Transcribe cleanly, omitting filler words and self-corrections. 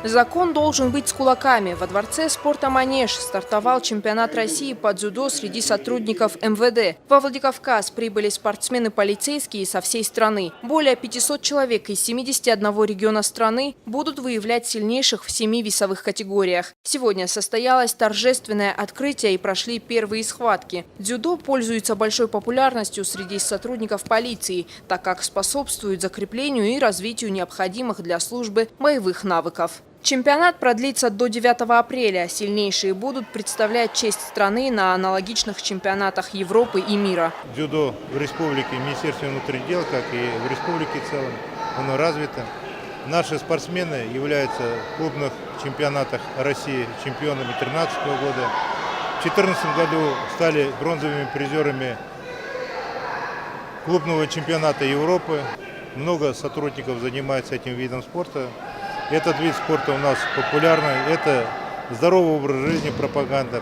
Закон должен быть с кулаками. Во дворце спорта «Манеж» стартовал чемпионат России по дзюдо среди сотрудников МВД. Во Владикавказ прибыли спортсмены-полицейские со всей страны. Более 500 человек из 71 региона страны будут выявлять сильнейших в 7 весовых категориях. Сегодня состоялось торжественное открытие и прошли первые схватки. Дзюдо пользуется большой популярностью среди сотрудников полиции, так как способствует закреплению и развитию необходимых для службы боевых навыков. Чемпионат продлится до 9 апреля. Сильнейшие будут представлять честь страны на аналогичных чемпионатах Европы и мира. Дзюдо в республике, в Министерстве внутренних дел, как и в республике в целом, оно развито. Наши спортсмены являются в клубных чемпионатах России чемпионами 2013 года. В 2014 году стали бронзовыми призерами клубного чемпионата Европы. Много сотрудников занимается этим видом спорта. Этот вид спорта у нас популярный. Это здоровый образ жизни, пропаганда.